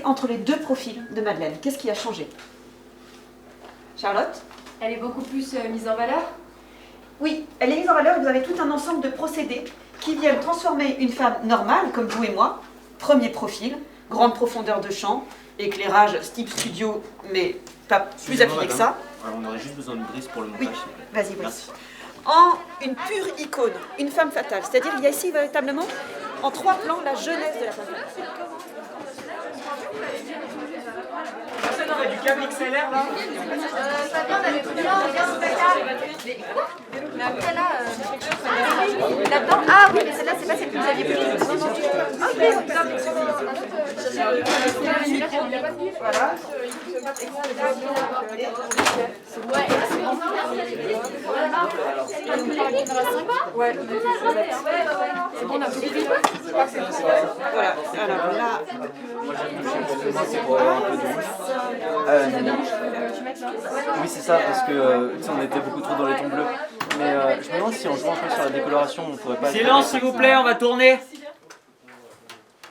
entre les deux profils de Madeleine? Qu'est-ce qui a changé? Charlotte? Elle est beaucoup plus mise en valeur? Oui, elle est mise en valeur et vous avez tout un ensemble de procédés qui viennent transformer une femme normale, comme vous et moi, premier profil, grande profondeur de champ, éclairage type studio, mais pas plus affiné que ça. Alors, on aurait juste besoin de Brice pour le montage. Oui, vas-y, Brice. En une pure icône, une femme fatale. C'est-à-dire il y a ici véritablement, en 3 plans, la jeunesse de la femme fatale. Personne aurait du câble XLR là? Mais après là, là-dedans. Ah oui, mais celle-là, c'est pas celle que vous aviez prise. Non, non, Voilà. Ouais, c'est bon, on a tout pris. Voilà. Alors là. Oui, c'est ça, parce que tu sais, on était beaucoup trop dans les tons bleus. Mais je me demande si en jouant un peu sur la décoloration, on pourrait pas... Silence s'il vous plaît, on va tourner.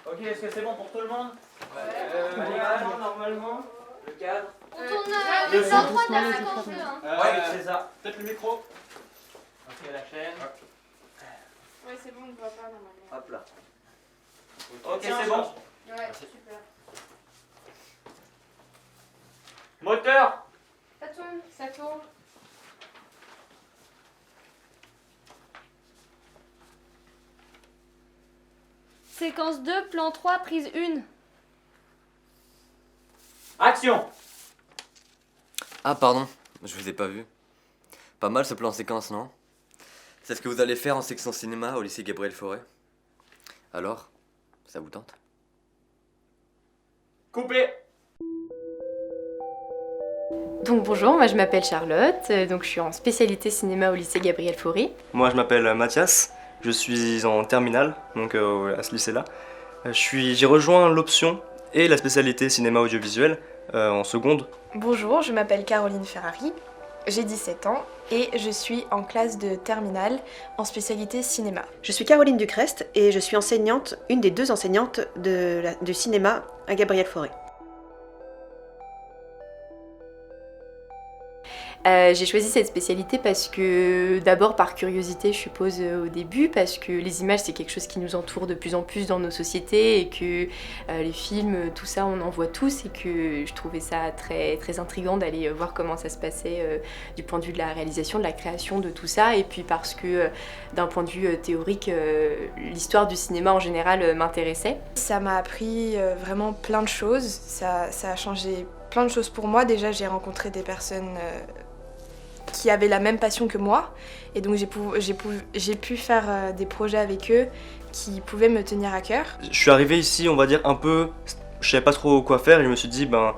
Ok, est-ce que c'est bon pour tout le monde? Normalement, le cadre. On tourne le 23 de la 52. Ouais, c'est ça. Peut-être le micro. Ok, la chaîne. Ouais, c'est bon, on ne voit pas normalement. Hop là. Ok, c'est bon. Ouais, super. Moteur. Ça tourne, ça tourne. Séquence 2, plan 3, prise 1. Action. Ah pardon, je vous ai pas vu. Pas mal ce plan séquence, non? C'est ce que vous allez faire en section cinéma au lycée Gabriel Fauré? Alors, ça vous tente? Coupé. Donc bonjour, moi je m'appelle Charlotte, donc je suis en spécialité cinéma au lycée Gabriel Fauré. Moi je m'appelle Mathias, je suis en terminale, donc à ce lycée-là. J'ai rejoint l'option et la spécialité cinéma audiovisuel en seconde. Bonjour, je m'appelle Caroline Ferrari, j'ai 17 ans et je suis en classe de terminale en spécialité cinéma. Je suis Caroline Ducrest et je suis enseignante, une des 2 enseignantes de cinéma à Gabriel Fauré. J'ai choisi cette spécialité parce que, d'abord par curiosité je suppose au début, parce que les images c'est quelque chose qui nous entoure de plus en plus dans nos sociétés et que les films, tout ça on en voit tous et que je trouvais ça très, très intriguant d'aller voir comment ça se passait du point de vue de la réalisation, de la création de tout ça, et puis parce que d'un point de vue théorique, l'histoire du cinéma en général m'intéressait. Ça m'a appris vraiment plein de choses, ça a changé plein de choses pour moi. Déjà j'ai rencontré des personnes qui avaient la même passion que moi et donc j'ai pu faire des projets avec eux qui pouvaient me tenir à cœur. Je suis arrivé ici, on va dire un peu, je savais pas trop quoi faire et je me suis dit ben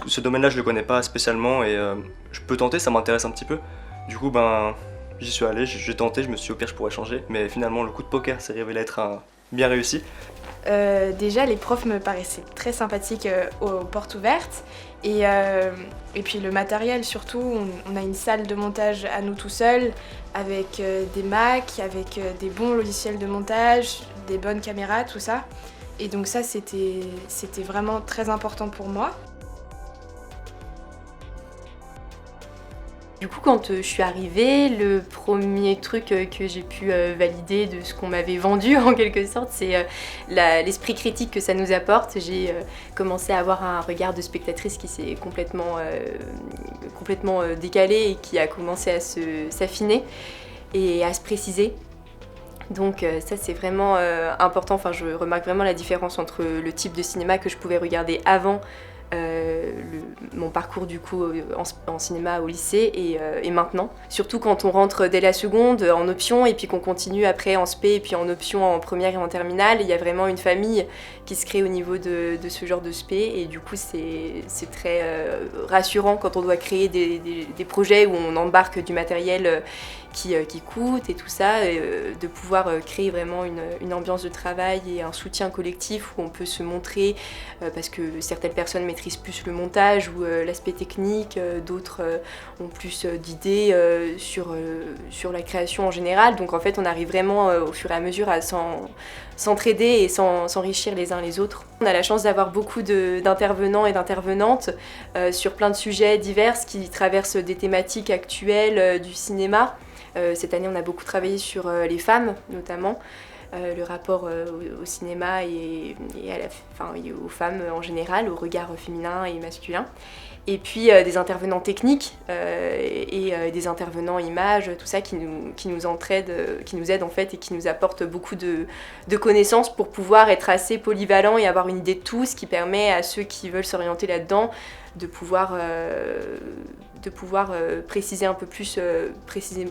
ce domaine-là je le connais pas spécialement et je peux tenter, ça m'intéresse un petit peu. Du coup ben j'y suis allé, j'ai tenté, je me suis dit au pire je pourrais changer, mais finalement le coup de poker s'est révélé être bien réussi. Déjà les profs me paraissaient très sympathiques aux portes ouvertes et puis le matériel surtout, on a une salle de montage à nous tout seuls avec des Macs, avec des bons logiciels de montage, des bonnes caméras, tout ça. Et donc ça c'était vraiment très important pour moi. Du coup, quand je suis arrivée, le premier truc que j'ai pu valider de ce qu'on m'avait vendu en quelque sorte, c'est l'esprit critique que ça nous apporte. J'ai commencé à avoir un regard de spectatrice qui s'est complètement décalé et qui a commencé à s'affiner et à se préciser. Donc ça c'est vraiment important, enfin je remarque vraiment la différence entre le type de cinéma que je pouvais regarder avant mon parcours du coup en cinéma au lycée et maintenant. Surtout quand on rentre dès la seconde en option et puis qu'on continue après en spé et puis en option en première et en terminale, il y a vraiment une famille qui se crée au niveau de ce genre de spé et du coup c'est très rassurant quand on doit créer des projets où on embarque du matériel qui coûte et tout ça, de pouvoir créer vraiment une ambiance de travail et un soutien collectif où on peut se montrer parce que certaines personnes maîtrisent plus le montage ou l'aspect technique, d'autres ont plus d'idées sur la création en général. Donc en fait on arrive vraiment au fur et à mesure à s'entraider et s'enrichir les uns les autres. On a la chance d'avoir beaucoup d'intervenants et d'intervenantes sur plein de sujets divers qui traversent des thématiques actuelles du cinéma. Cette année, on a beaucoup travaillé sur les femmes, notamment, le rapport au cinéma et aux femmes en général, au regard féminin et masculin. Et puis des intervenants techniques et des intervenants images, tout ça qui nous aident en fait et qui nous apportent beaucoup de connaissances pour pouvoir être assez polyvalents et avoir une idée de tout, ce qui permet à ceux qui veulent s'orienter là-dedans de pouvoir préciser un peu plus préciser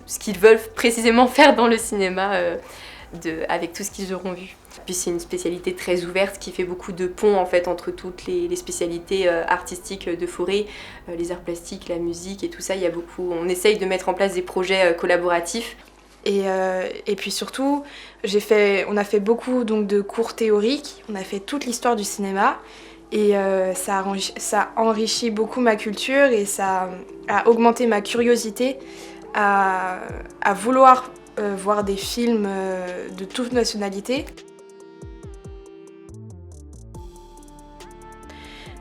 ce qu'ils veulent précisément faire dans le cinéma avec tout ce qu'ils auront vu. Puis c'est une spécialité très ouverte qui fait beaucoup de ponts en fait entre toutes les spécialités artistiques de Forêt, les arts plastiques, la musique et tout ça. On essaye de mettre en place des projets collaboratifs. Et puis surtout, on a fait beaucoup donc, de cours théoriques, on a fait toute l'histoire du cinéma. Et ça enrichit beaucoup ma culture et ça a augmenté ma curiosité à vouloir voir des films de toute nationalité.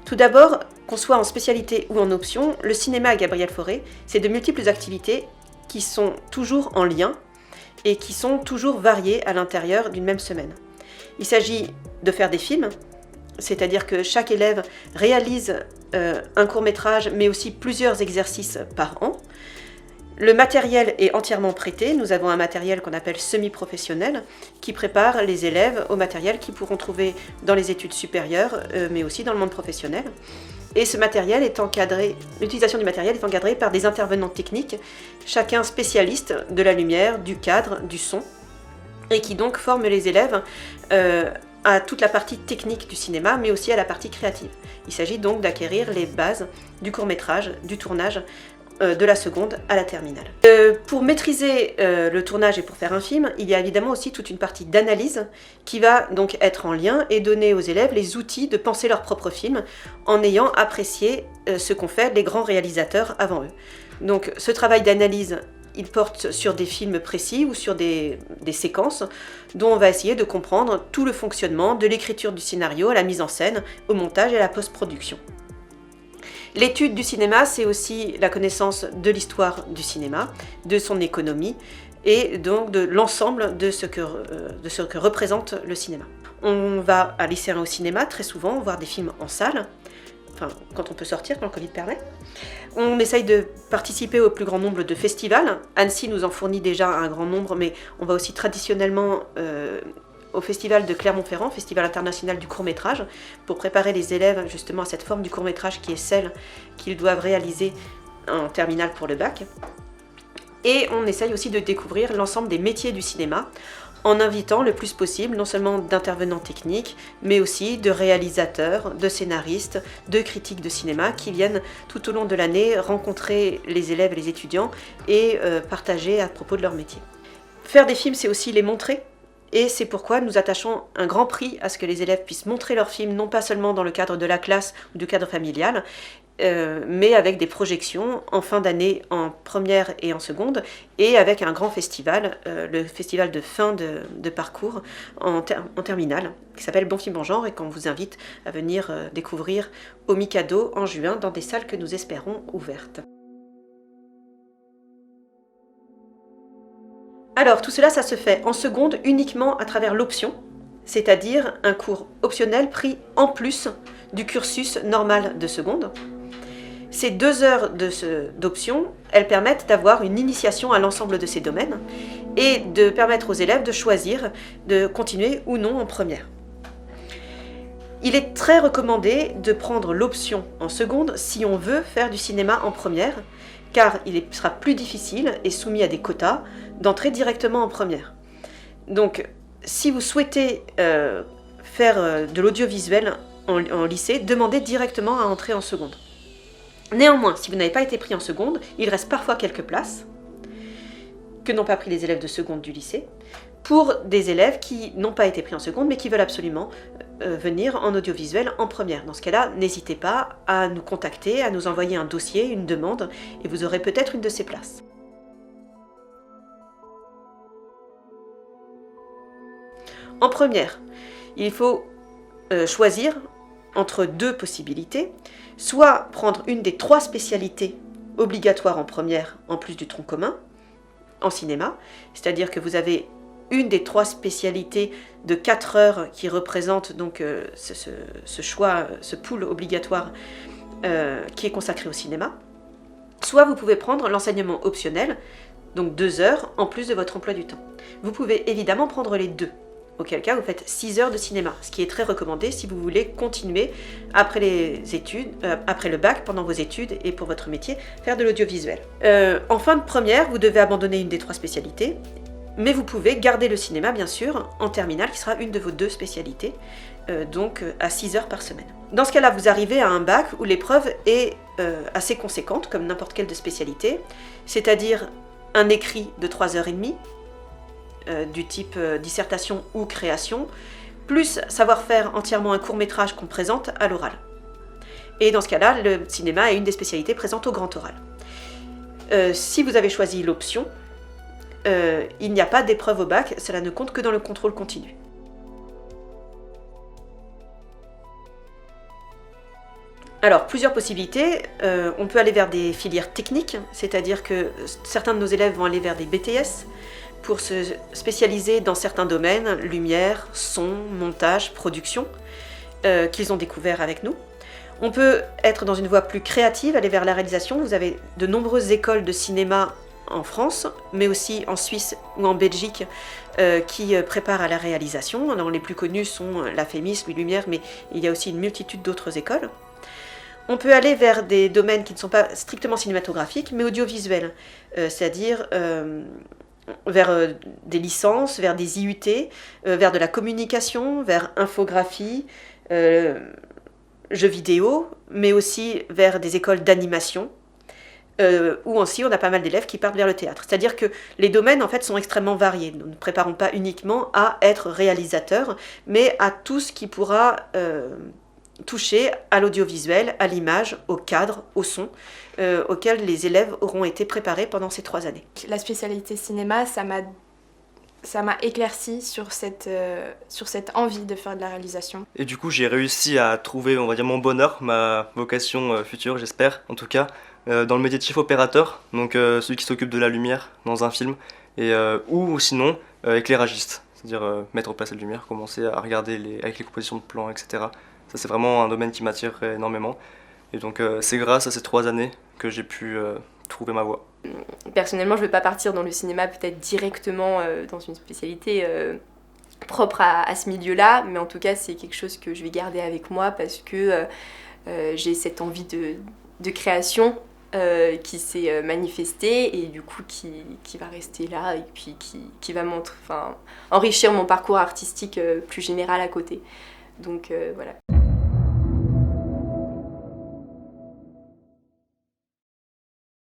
Tout d'abord, qu'on soit en spécialité ou en option, le cinéma à Gabriel Fauré, c'est de multiples activités qui sont toujours en lien et qui sont toujours variées à l'intérieur d'une même semaine. Il s'agit de faire des films, c'est-à-dire que chaque élève réalise un court-métrage, mais aussi plusieurs exercices par an. Le matériel est entièrement prêté. Nous avons un matériel qu'on appelle semi-professionnel, qui prépare les élèves au matériel qu'ils pourront trouver dans les études supérieures, mais aussi dans le monde professionnel. Et ce matériel est encadré, l'utilisation du matériel est encadrée par des intervenants techniques, chacun spécialiste de la lumière, du cadre, du son, et qui donc forment les élèves à toute la partie technique du cinéma, mais aussi à la partie créative. Il s'agit donc d'acquérir les bases du court-métrage, du tournage, de la seconde à la terminale. Pour maîtriser le tournage et pour faire un film, il y a évidemment aussi toute une partie d'analyse qui va donc être en lien et donner aux élèves les outils de penser leur propre film en ayant apprécié ce qu'ont fait les grands réalisateurs avant eux. Donc ce travail d'analyse, il porte sur des films précis ou sur des séquences dont on va essayer de comprendre tout le fonctionnement de l'écriture du scénario à la mise en scène, au montage et à la post-production. L'étude du cinéma, c'est aussi la connaissance de l'histoire du cinéma, de son économie et donc de l'ensemble de ce que représente le cinéma. On va à lycéen au cinéma très souvent voir des films en salle, enfin quand on peut sortir, quand le Covid permet. On essaye de participer au plus grand nombre de festivals. Annecy nous en fournit déjà un grand nombre, mais on va aussi traditionnellement au festival de Clermont-Ferrand, Festival international du court-métrage, pour préparer les élèves justement à cette forme du court-métrage qui est celle qu'ils doivent réaliser en terminale pour le bac. Et on essaye aussi de découvrir l'ensemble des métiers du cinéma en invitant le plus possible non seulement d'intervenants techniques, mais aussi de réalisateurs, de scénaristes, de critiques de cinéma qui viennent tout au long de l'année rencontrer les élèves et les étudiants et partager à propos de leur métier. Faire des films, c'est aussi les montrer. Et c'est pourquoi nous attachons un grand prix à ce que les élèves puissent montrer leurs films, non pas seulement dans le cadre de la classe ou du cadre familial, mais avec des projections en fin d'année en première et en seconde, et avec un grand festival, le festival de fin de parcours en terminale, qui s'appelle Bon Film en Genre, et qu'on vous invite à venir découvrir au Mikado en juin dans des salles que nous espérons ouvertes. Alors, tout cela, ça se fait en seconde uniquement à travers l'option, c'est-à-dire un cours optionnel pris en plus du cursus normal de seconde. Ces 2 heures d'option, elles permettent d'avoir une initiation à l'ensemble de ces domaines et de permettre aux élèves de choisir de continuer ou non en première. Il est très recommandé de prendre l'option en seconde si on veut faire du cinéma en première, car il sera plus difficile et soumis à des quotas d'entrer directement en première. Donc, si vous souhaitez faire de l'audiovisuel en lycée, demandez directement à entrer en seconde. Néanmoins, si vous n'avez pas été pris en seconde, il reste parfois quelques places. que n'ont pas pris les élèves de seconde du lycée, pour des élèves qui n'ont pas été pris en seconde mais qui veulent absolument venir en audiovisuel en première. Dans ce cas-là, n'hésitez pas à nous contacter, à nous envoyer un dossier, une demande, et vous aurez peut-être une de ces places. En première, il faut choisir entre deux possibilités, soit prendre une des 3 spécialités obligatoires en première en plus du tronc commun en cinéma, c'est-à-dire que vous avez une des 3 spécialités de 4 heures qui représente donc ce choix, ce pool obligatoire qui est consacré au cinéma, soit vous pouvez prendre l'enseignement optionnel, donc 2 heures en plus de votre emploi du temps. Vous pouvez évidemment prendre les deux, auquel cas vous faites 6 heures de cinéma, ce qui est très recommandé si vous voulez continuer après les études, après le bac, pendant vos études et pour votre métier, faire de l'audiovisuel. En fin de première, vous devez abandonner une des 3 spécialités, mais vous pouvez garder le cinéma bien sûr en terminale, qui sera une de vos 2 spécialités, donc à 6 heures par semaine. Dans ce cas-là, vous arrivez à un bac où l'épreuve est assez conséquente, comme n'importe quelle de spécialité, c'est-à-dire un écrit de 3h30, du type dissertation ou création, plus savoir faire entièrement un court-métrage qu'on présente à l'oral. Et dans ce cas-là, le cinéma est une des spécialités présentes au grand oral. Si vous avez choisi l'option, il n'y a pas d'épreuve au bac, cela ne compte que dans le contrôle continu. Alors, plusieurs possibilités. On peut aller vers des filières techniques, c'est-à-dire que certains de nos élèves vont aller vers des BTS pour se spécialiser dans certains domaines, lumière, son, montage, production, qu'ils ont découvert avec nous. On peut être dans une voie plus créative, aller vers la réalisation. Vous avez de nombreuses écoles de cinéma en France, mais aussi en Suisse ou en Belgique, qui préparent à la réalisation. Alors, les plus connus sont la Fémis, Louis Lumière, mais il y a aussi une multitude d'autres écoles. On peut aller vers des domaines qui ne sont pas strictement cinématographiques, mais audiovisuels, c'est-à-dire vers des licences, vers des IUT, vers de la communication, vers infographie, jeux vidéo, mais aussi vers des écoles d'animation, où aussi on a pas mal d'élèves qui partent vers le théâtre. C'est-à-dire que les domaines en fait sont extrêmement variés. Nous ne préparons pas uniquement à être réalisateur, mais à tout ce qui pourra toucher à l'audiovisuel, à l'image, au cadre, au son, auquel les élèves auront été préparés pendant ces 3 années. La spécialité cinéma, ça m'a éclairci sur cette envie de faire de la réalisation. Et du coup, j'ai réussi à trouver, on va dire, mon bonheur, ma vocation future, j'espère, en tout cas, dans le métier de chef opérateur, donc celui qui s'occupe de la lumière dans un film, et ou sinon éclairagiste, c'est-à-dire mettre en place la lumière, commencer à regarder avec les compositions de plans, etc. Ça, c'est vraiment un domaine qui m'attire énormément. Et donc, c'est grâce à ces 3 années que j'ai pu trouver ma voie. Personnellement, je ne veux pas partir dans le cinéma peut-être directement dans une spécialité propre à ce milieu-là, mais en tout cas, c'est quelque chose que je vais garder avec moi parce que j'ai cette envie de création qui s'est manifestée et du coup qui va rester là et puis qui va enrichir mon parcours artistique plus général à côté. Donc voilà.